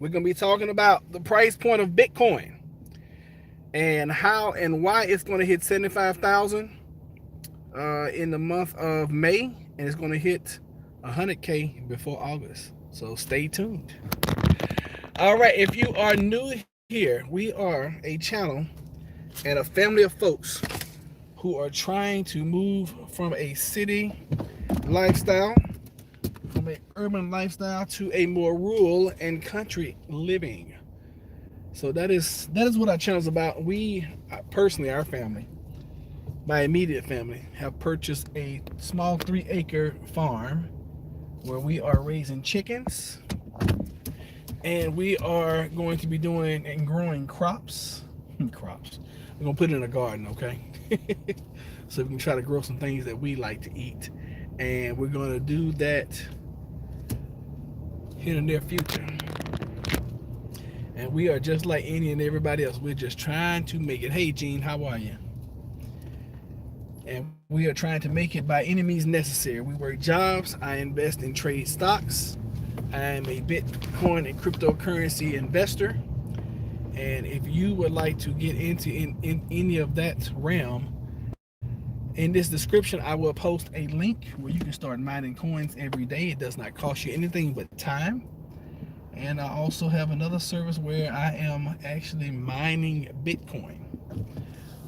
We're going to be talking about the price point of Bitcoin and how and why it's going to hit 75,000 in the month of May, and it's going to hit 100K before August. So stay tuned. All right, if you are new here, we are a channel and a family of folks who are trying to move from a city lifestyle, from an urban lifestyle, to a more rural and country living. So that is what our channel is about. We personally, our family, my immediate family, have purchased a small 3-acre farm where we are raising chickens, and we are going to be doing and growing crops. Crops. We're gonna put it in a garden, okay? So we can try to grow some things that we like to eat, and we're gonna do that in the near future. And we are just like any and everybody else. We're just trying to make it. Hey, Gene, how are you? And we are trying to make it by any means necessary. We work jobs. I invest in trade stocks. I am a Bitcoin and cryptocurrency investor. And if you would like to get into in any of that realm, in this description, I will post a link where you can start mining coins every day. It does not cost you anything but time. And I also have another service where I am actually mining Bitcoin,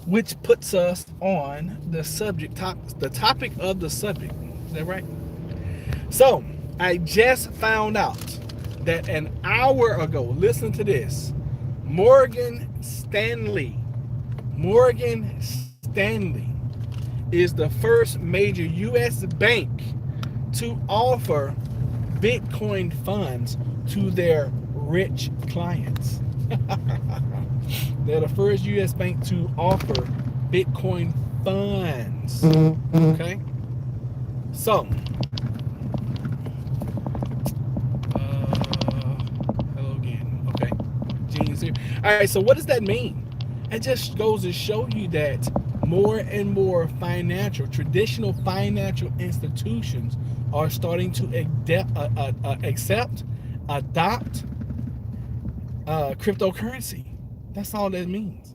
which puts us on the the topic of the subject. Is that right? So I just found out that an hour ago, listen to this, Morgan Stanley is the first major U.S. bank to offer Bitcoin funds to their rich clients. They're the first U.S. bank to offer Bitcoin funds. Okay? So, hello again. Okay. Gene's here. All right, so what does that mean? It just goes to show you that more and more traditional financial institutions are starting to adopt cryptocurrency. That's all that means.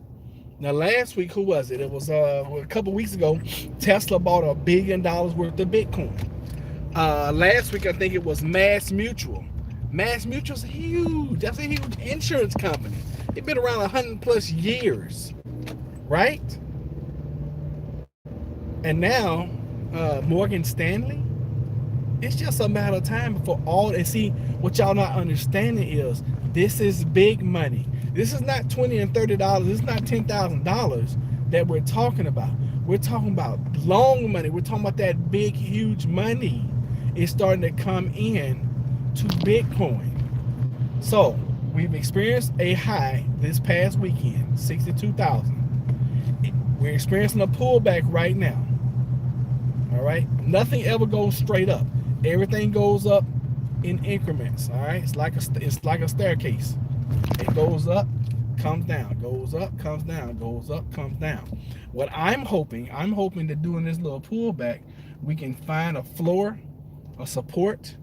Now, last week, who was it? It was a couple weeks ago. Tesla bought $1 billion worth of Bitcoin. Last week, I think it was Mass Mutual. Mass Mutual's huge. That's a huge insurance company. It's been around 100 plus years, right? And now, Morgan Stanley. It's just a matter of time before all. And see, what y'all not understanding is this is big money. This is not $20 and $30. This is not $10,000 that we're talking about. We're talking about long money. We're talking about that big, huge money is starting to come in to Bitcoin. So we've experienced a high this past weekend, 62,000. We're experiencing a pullback right now. All right, nothing ever goes straight up. Everything goes up in increments. All right, it's like a staircase. It goes up, comes down, goes up, comes down, goes up, comes down. What I'm hoping to do in this little pullback, we can find a floor, a support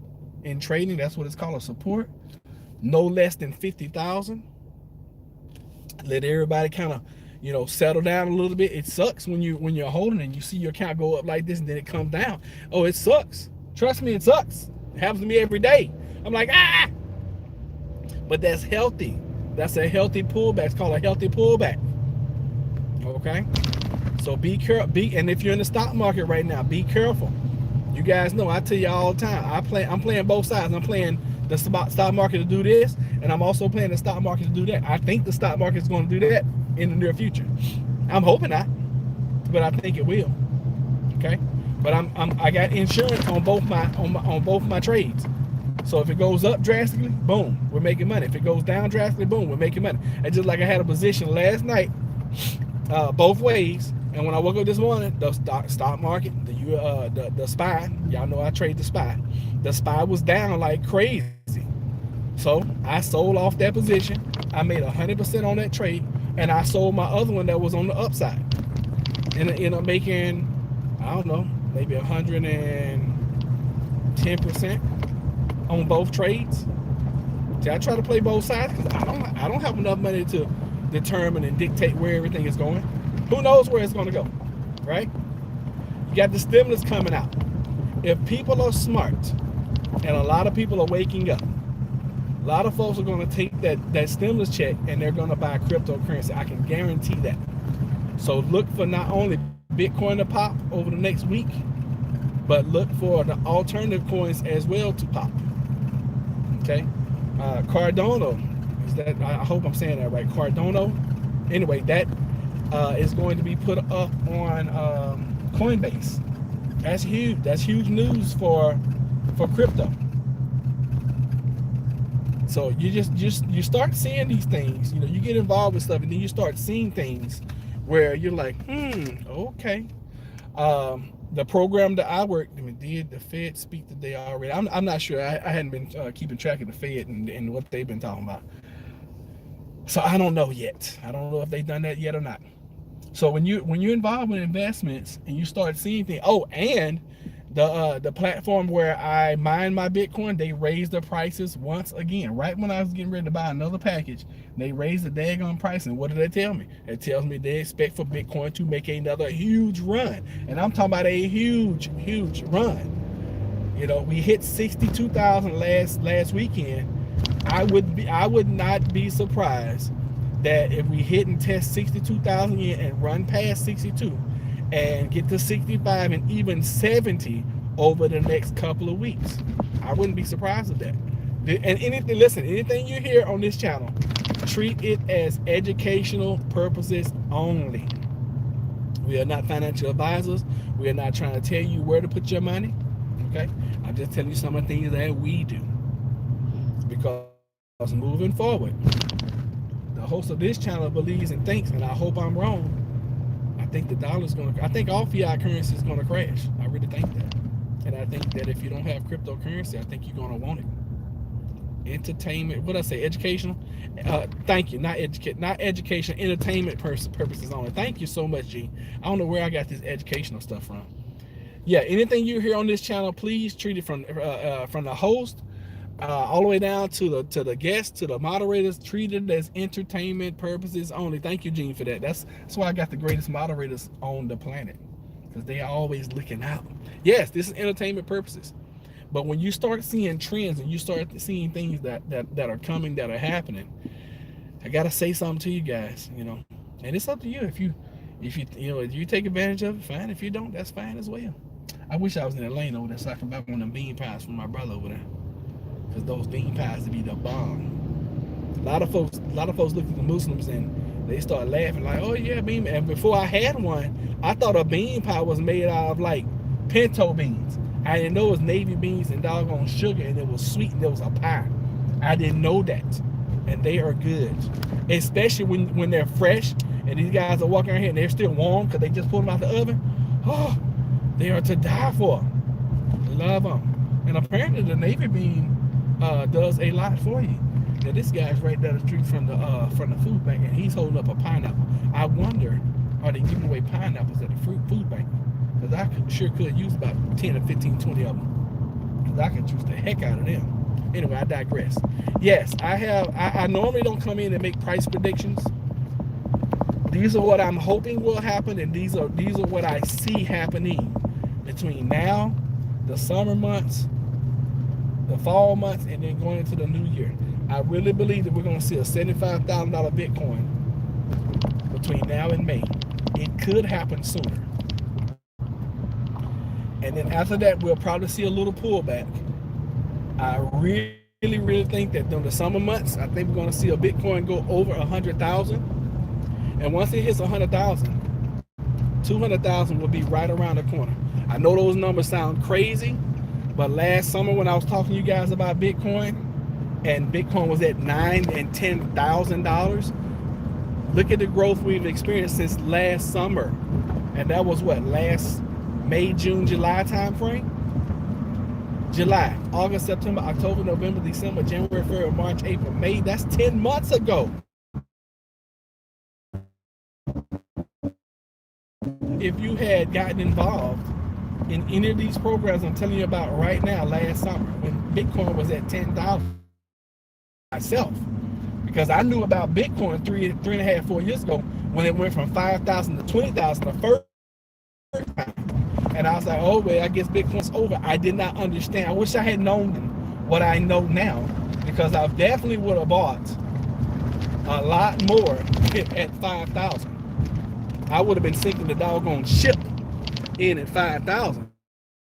in trading. That's what it's called, a support. No less than 50,000. Let everybody kind of, settle down a little bit. It sucks when you're holding and you see your account go up like this and then it comes down. Oh, it sucks. Trust me, it sucks. It happens to me every day. I'm like, ah! But that's healthy. That's a healthy pullback. It's called a healthy pullback. Okay? So be careful. And if you're in the stock market right now, be careful. You guys know, I tell you all the time, I'm playing both sides. I'm playing the stock market to do this, and I'm also playing the stock market to do that. I think the stock market is going to do that in the near future. I'm hoping not, but I think it will. Okay? But I got insurance on both my trades. So if it goes up drastically, boom, we're making money. If it goes down drastically, boom, we're making money. And just like I had a position last night, both ways. And when I woke up this morning, the stock market, the SPY, y'all know I trade the SPY. The SPY was down like crazy. So I sold off that position. I made 100% on that trade, and I sold my other one that was on the upside. And I ended up making, I don't know, maybe 110% on both trades. See, I try to play both sides because I don't have enough money to determine and dictate where everything is going. Who knows where it's going to go, right? You got the stimulus coming out. If people are smart, and a lot of people are waking up, a lot of folks are going to take that stimulus check and they're going to buy cryptocurrency. I can guarantee that. So look for not only Bitcoin to pop over the next week, but look for the alternative coins as well to pop. Okay, Cardano, is that? I hope I'm saying that right. Cardano. Anyway, that is going to be put up on Coinbase. That's huge. That's huge news for crypto. So you start seeing these things. You know, you get involved with stuff, and then you start seeing things where you're like, okay. The program that I worked, did the Fed speak today already? I'm not sure. I hadn't been keeping track of the Fed and what they've been talking about. So I don't know yet. I don't know if they've done that yet or not. So when you're involved in investments and you start seeing things, and the platform where I mine my Bitcoin, they raised the prices once again. Right when I was getting ready to buy another package, they raised the daggone price. And what did they tell me? It tells me they expect for Bitcoin to make another huge run. And I'm talking about a huge, huge run. You know, we hit 62,000 last weekend. I would not be surprised that if we hit and test 62,000 and run past 62 and get to 65 and even 70 over the next couple of weeks, I wouldn't be surprised at that. And anything you hear on this channel, treat it as educational purposes only. We are not financial advisors. We are not trying to tell you where to put your money. Okay, I'm just telling you some of the things that we do, because moving forward, the host of this channel believes and thinks, and I hope I'm wrong, I think the dollar's going to, I think all fiat currency is going to crash. I really think that. And I think that if you don't have cryptocurrency, I think you're going to want it. Entertainment, what did I say, educational? Thank you, not education, entertainment purposes only. Thank you so much, G. I don't know where I got this educational stuff from. Yeah, anything you hear on this channel, please treat it from the host all the way down to the guests, to the moderators, treated as entertainment purposes only. Thank you, Gene, for that. That's why I got the greatest moderators on the planet, because they are always looking out. Yes, this is entertainment purposes. But when you start seeing trends and you start seeing things that are coming, that are happening, I gotta say something to you guys, you know. And it's up to you. If you take advantage of it, fine. If you don't, that's fine as well. I wish I was in Atlanta over there so I could buy one of them bean pies from my brother over there, because those bean pies would be the bomb. A lot of folks look at the Muslims and they start laughing like, oh yeah, bean. And before I had one, I thought a bean pie was made out of like pinto beans. I didn't know it was navy beans and doggone sugar, and it was sweet, and it was a pie. I didn't know that. And they are good, especially when they're fresh and these guys are walking around here and they're still warm because they just pulled them out the oven. Oh, they are to die for. Love them. And apparently the navy bean does a lot for you. Now this guy's right down the street from the food bank, and he's holding up a pineapple. I wonder, are they giving away pineapples at the food bank? Because I sure could use about 10 or 15, 20 of them. Because I could juice the heck out of them. Anyway, I digress. Yes, I normally don't come in and make price predictions. These are what I'm hoping will happen, and these are what I see happening between now, the summer months, the fall months, and then going into the new year. I really believe that we're going to see a $75,000 Bitcoin between now and May. It could happen sooner. And then after that, we'll probably see a little pullback. I really think that during the summer months, I think we're going to see a Bitcoin go over 100,000. And once it hits 100,000, 200,000 will be right around the corner. I know those numbers sound crazy, but last summer when I was talking to you guys about Bitcoin, and Bitcoin was at $9,000 and $10,000, look at the growth we've experienced since last summer. And that was what, last May, June, July time frame? July, August, September, October, November, December, January, February, March, April, May. That's 10 months ago. If you had gotten involved in any of these programs I'm telling you about right now, last summer, when Bitcoin was at 10,000, myself, because I knew about Bitcoin three and a half, 4 years ago when it went from 5,000 to 20,000 the first time. And I was like, oh, well, I guess Bitcoin's over. I did not understand. I wish I had known what I know now, because I definitely would have bought a lot more at 5,000. I would have been sinking the doggone ship in at 5,000.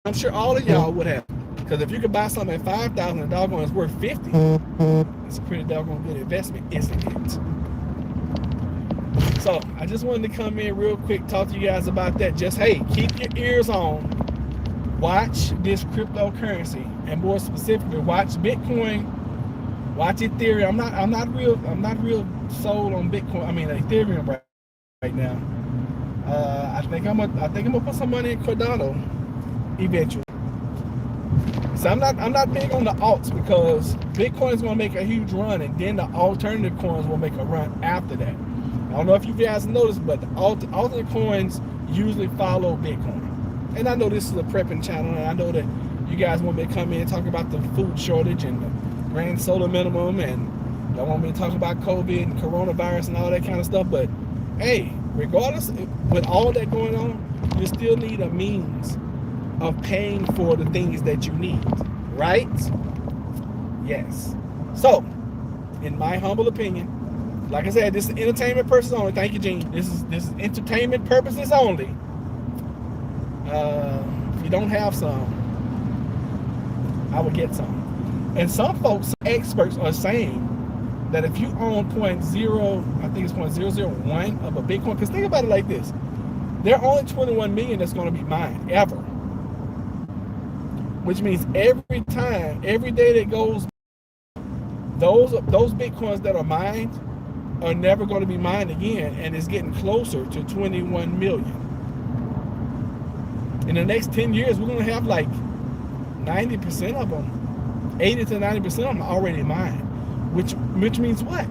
I'm sure all of y'all would have. Because if you could buy something at 5,000, the doggone is worth 50. It's a pretty doggone good investment, isn't it? So I just wanted to come in real quick, talk to you guys about that. Just, hey, keep your ears on. Watch this cryptocurrency, and more specifically, watch Bitcoin, watch Ethereum. I'm not real sold on Bitcoin. I mean Ethereum right now. I think I'm gonna put some money in Cardano eventually. So I'm not big on the alts, because Bitcoin is gonna make a huge run, and then the alternative coins will make a run after that. I don't know if you guys noticed, but the alternate coins usually follow Bitcoin. And I know this is a prepping channel, and I know that you guys want me to come in and talk about the food shortage and the grand solar minimum, and y'all want me to talk about COVID and coronavirus and all that kind of stuff. But hey, regardless, with all that going on, you still need a means of paying for the things that you need, right? Yes. So, in my humble opinion, like I said, this is entertainment purposes only. Thank you, Gene. This is entertainment purposes only. If you don't have some, I would get some. And some folks, experts, are saying that if you own 0.001 of a Bitcoin, because think about it like this, there are only 21 million that's going to be mined ever. Which means every day that goes, those Bitcoins that are mined are never going to be mined again, and it's getting closer to 21 million. In the next 10 years, we're going to have like 90% of them, 80 to 90% of them already mined, which means what?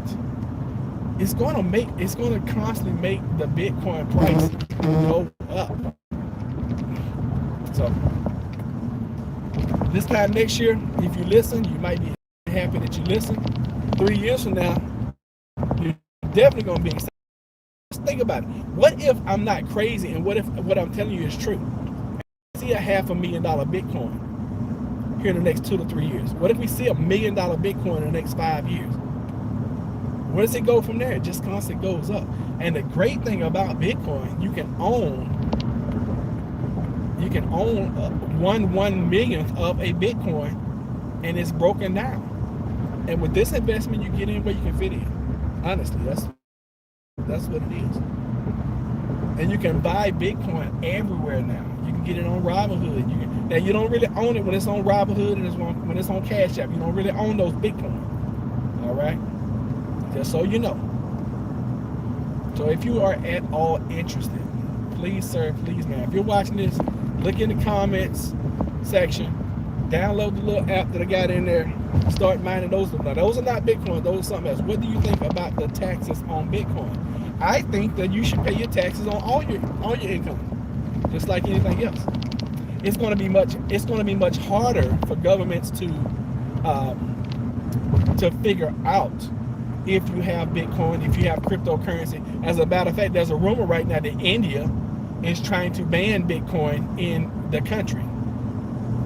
It's going to constantly make the Bitcoin price go up. So this time next year, if you listen, you might be happy that you listened. 3 years from now, you're definitely going to be excited. Just think about it. What if I'm not crazy, and what if what I'm telling you is true? See a $500,000 Bitcoin here in the next 2 to 3 years. What if we see $1 million Bitcoin in the next 5 years? Where does it go from there? It just constantly goes up. And the great thing about Bitcoin, you can own 1/1 millionth of a Bitcoin, and it's broken down. And with this investment, you get in where you can fit in. Honestly, that's what it is. And you can buy Bitcoin everywhere now. You can get it on Robinhood. Now you don't really own it when it's on Robinhood and when it's on Cash App. You don't really own those Bitcoin. All right, just so you know. So if you are at all interested, please, sir, please, man, if you're watching this, look in the comments section, download the little app that I got in there, start mining those. Now, those are not Bitcoin, those are something else. What do you think about the taxes on Bitcoin? I think that you should pay your taxes on all your income, just like anything else. It's going to be much harder for governments to figure out if you have Bitcoin, if you have cryptocurrency. As a matter of fact, there's a rumor right now that India is trying to ban Bitcoin in the country.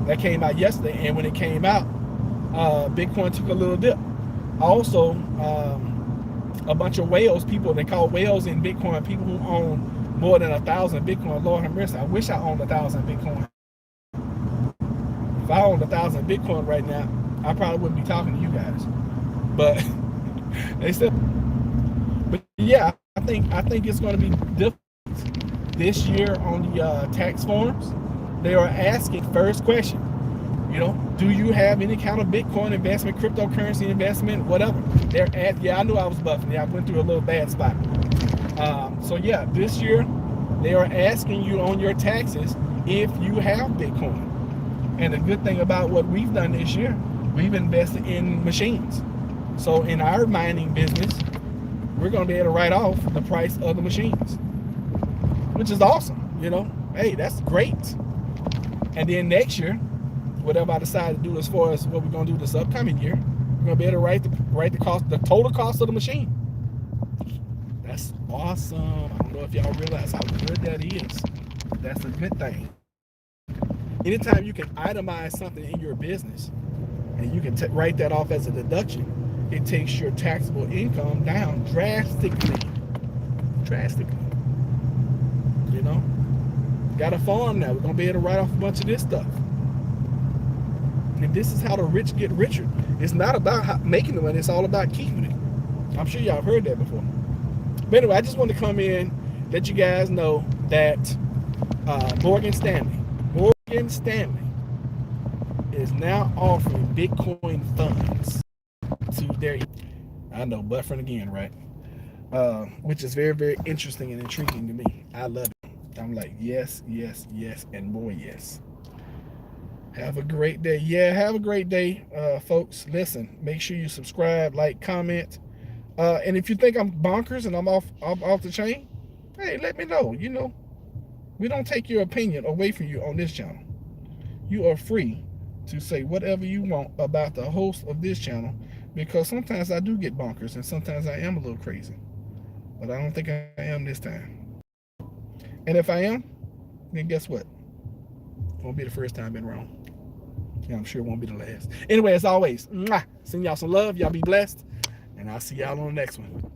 That came out yesterday, and when it came out, Bitcoin took a little dip. Also, a bunch of whales, people, they call whales in Bitcoin, people who own more than 1,000 Bitcoin. Lord have mercy, I wish I owned 1,000 Bitcoin. If I owned 1,000 Bitcoin right now, I probably wouldn't be talking to you guys. But they said, but yeah, I think it's going to be different this year on the tax forms. They are asking first question, do you have any kind of Bitcoin investment, cryptocurrency investment, whatever? They're at, yeah, I knew I was buffing. Yeah, I went through a little bad spot. So yeah, this year they are asking you on your taxes if you have Bitcoin. And the good thing about what we've done this year, we've invested in machines. So in our mining business, we're going to be able to write off the price of the machines, which is awesome. Hey, that's great. And then next year, whatever I decide to do as far as what we're going to do this upcoming year, we're gonna be able to write the total cost of the machine. That's awesome. I don't know if y'all realize how good that is. That's a good thing. Anytime you can itemize something in your business and you can write that off as a deduction, it takes your taxable income down drastically. Drastically. You know? Got a farm now. We're going to be able to write off a bunch of this stuff. And this is how the rich get richer. It's not about making the money. It's all about keeping it. I'm sure y'all have heard that before. But anyway, I just want to come in, let you guys know that Morgan Stanley is now offering Bitcoin funds to their, I know, buffering again, right? Which is very, very interesting and intriguing to me. I love it. I'm like, yes, yes, yes, and more yes. Have a great day. Yeah, have a great day, folks. Listen, make sure you subscribe, like, comment. And if you think I'm bonkers and I'm off the chain, hey, let me know. You know, we don't take your opinion away from you on this channel. You are free to say whatever you want about the host of this channel, because sometimes I do get bonkers and sometimes I am a little crazy. But I don't think I am this time. And if I am, then guess what? It won't be the first time I've been wrong. And I'm sure it won't be the last. Anyway, as always, send y'all some love. Y'all be blessed. And I'll see y'all on the next one.